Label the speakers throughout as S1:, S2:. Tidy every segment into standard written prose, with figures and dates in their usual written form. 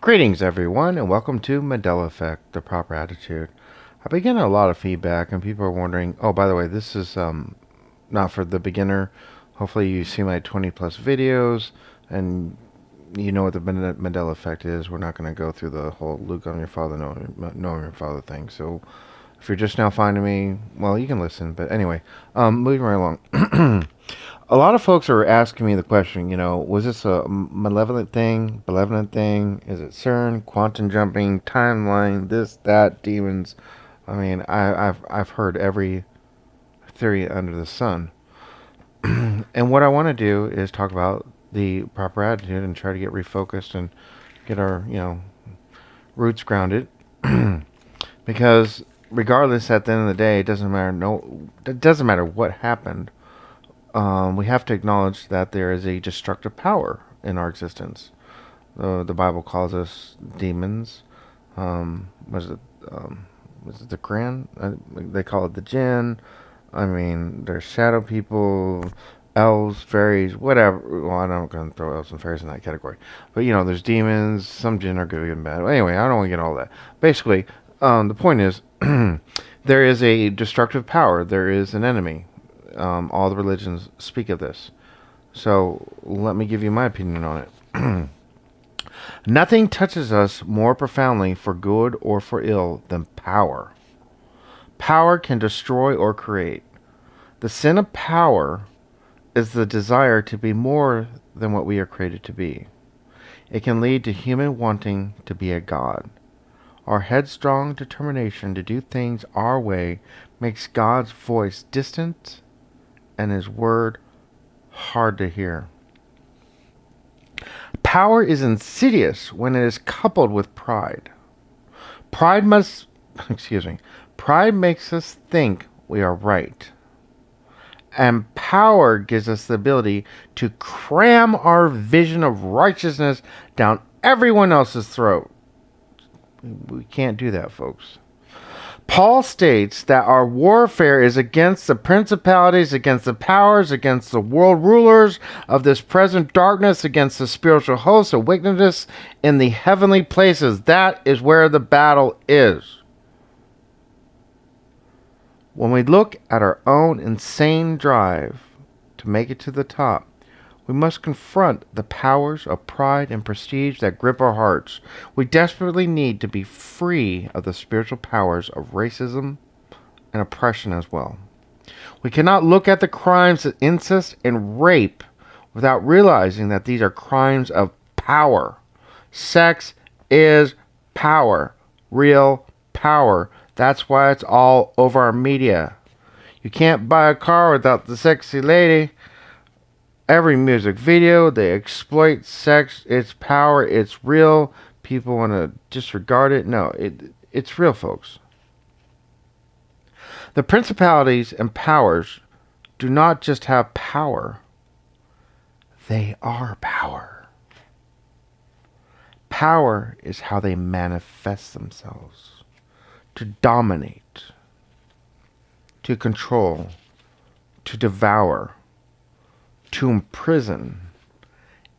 S1: Greetings, everyone, and welcome to Mandela Effect, the proper attitude. I've been getting a lot of feedback, and people are wondering. Oh, by the way, this is not for the beginner. Hopefully, you see my 20 plus videos, and you know what the Mandela Effect is. We're not going to go through the whole Luke on your father, knowing your father thing. So, if you're just now finding me, well, you can listen. But anyway, moving right along. A lot of folks are asking me the question, was this a malevolent thing, benevolent thing? Is it CERN, quantum jumping, timeline, this, that, demons? I mean, I've heard every theory under the sun. And what I want to do is talk about the proper attitude and try to get refocused and get our, roots grounded. Because regardless, at the end of the day, it doesn't matter. No, it doesn't matter what happened. We have to acknowledge that there is a destructive power in our existence. The Bible calls us demons. Was it the Quran? They call it the jinn. I mean, there's shadow people, elves, fairies, whatever. Well, I'm not going to throw elves and fairies in that category. But, there's demons. Some jinn are good and bad. Anyway, I don't want to get all that. Basically, the point is there is a destructive power. There is an enemy. All the religions speak of this. So let me give you my opinion on it. Nothing touches us more profoundly for good or for ill than power. Power can destroy or create. The sin of power is the desire to be more than what we are created to be. It can lead to human wanting to be a god. Our headstrong determination to do things our way makes God's voice distant and his word hard to hear. Power is insidious when it is coupled with pride. Pride must, pride makes us think we are right. And power gives us the ability to cram our vision of righteousness down everyone else's throat. We can't do that, folks. Paul states that our warfare is against the principalities, against the powers, against the world rulers of this present darkness, against the spiritual hosts of wickedness in the heavenly places. That is where the battle is. When we look at our own insane drive to make it to the top, we must confront the powers of pride and prestige that grip our hearts. We desperately need to be free of the spiritual powers of racism and oppression as well. We cannot look at the crimes of incest and rape without realizing that these are crimes of power. Sex is power. Real power. That's why it's all over our media. You can't buy a car without the sexy lady. Every music video, they exploit sex. It's power. It's real. People want to disregard it. No, it's real, folks. The principalities and powers do not just have power. They are power. Power is how they manifest themselves. To dominate. To control. To devour. To imprison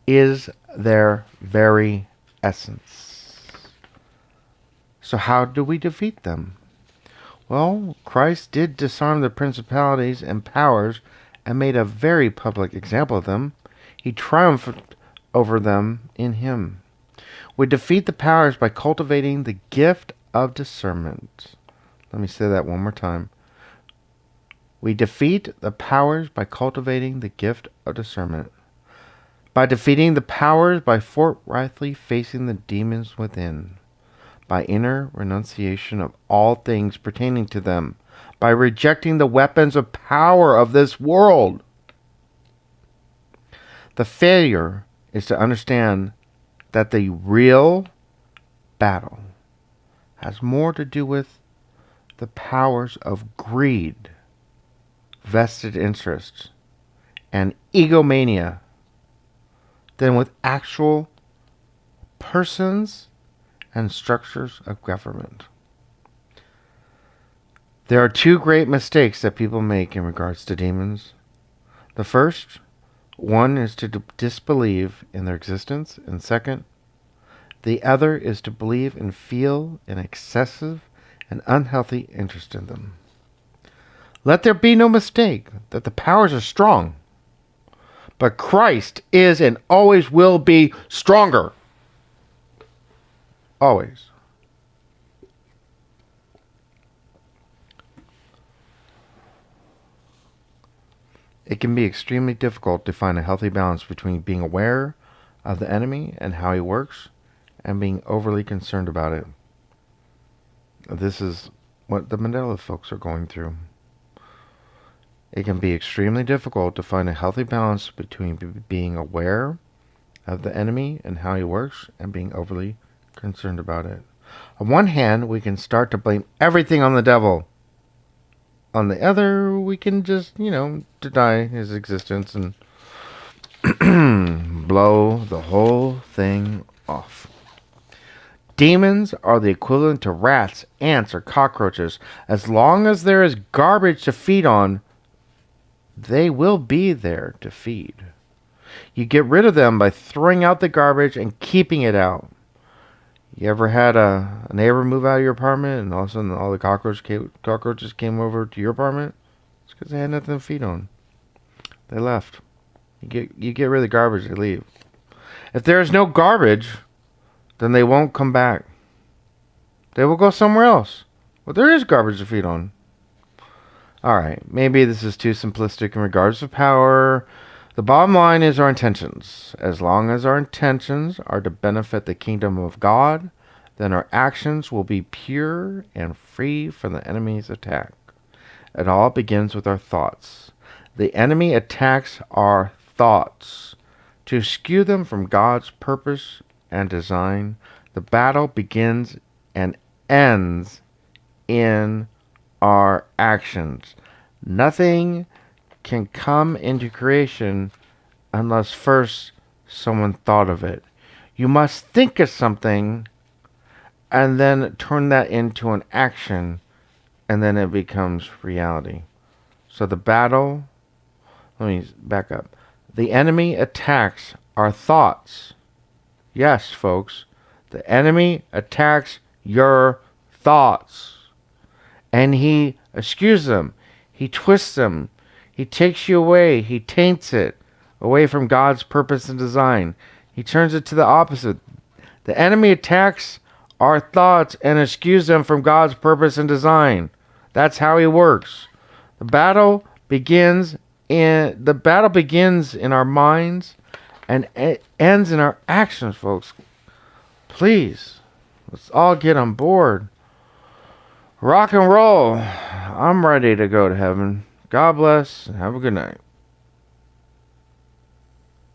S1: is their very essence. So how do we defeat them? Well, Christ did disarm the principalities and powers and made a very public example of them. He triumphed over them in him. We defeat the powers by cultivating the gift of discernment. Let me say that one more time. We defeat the powers by cultivating the gift of discernment. By defeating the powers by forthrightly facing the demons within. By inner renunciation of all things pertaining to them. By rejecting the weapons of power of this world. The failure is to understand that the real battle has more to do with the powers of greed, vested interests, and egomania than with actual persons and structures of government. There are two great mistakes that people make in regards to demons. The first one is to disbelieve in their existence, and second, The other is to believe and feel an excessive and unhealthy interest in them. Let there be no mistake that the powers are strong, but Christ is and always will be stronger. Always. It can be extremely difficult to find a healthy balance between being aware of the enemy and how he works and being overly concerned about it. This is what the Mandela folks are going through. It can be extremely difficult to find a healthy balance between being aware of the enemy and how he works and being overly concerned about it. On one hand, we can start to blame everything on the devil. On the other, we can just, deny his existence and blow the whole thing off. Demons are the equivalent to rats, ants, or cockroaches. As long as there is garbage to feed on, they will be there to feed. You get rid of them by throwing out the garbage and keeping it out. You ever had a neighbor move out of your apartment and all of a sudden all the cockroaches came over to your apartment? It's because they had nothing to feed on. They left. You get rid of the garbage, they leave. If there is no garbage, then they won't come back. They will go somewhere else. Well, there is garbage to feed on. Alright, maybe this is too simplistic in regards to power. The bottom line is our intentions. As long as our intentions are to benefit the kingdom of God, then our actions will be pure and free from the enemy's attack. It all begins with our thoughts. The enemy attacks our thoughts to skew them from God's purpose and design. The battle begins and ends in our actions. Nothing can come into creation unless first someone thought of it. You must think of something and then turn that into an action, and then it becomes reality. So the battle, let me back up. The enemy attacks our thoughts. Yes, folks, the enemy attacks your thoughts. And he skews them. He twists them. He takes you away. He taints it away from God's purpose and design. He turns it to the opposite. The enemy attacks our thoughts and eschews them from God's purpose and design. That's how he works. The battle begins in our minds and it ends in our actions, folks. Please, let's all get on board. Rock and roll. I'm ready to go to heaven. God bless and have a good night.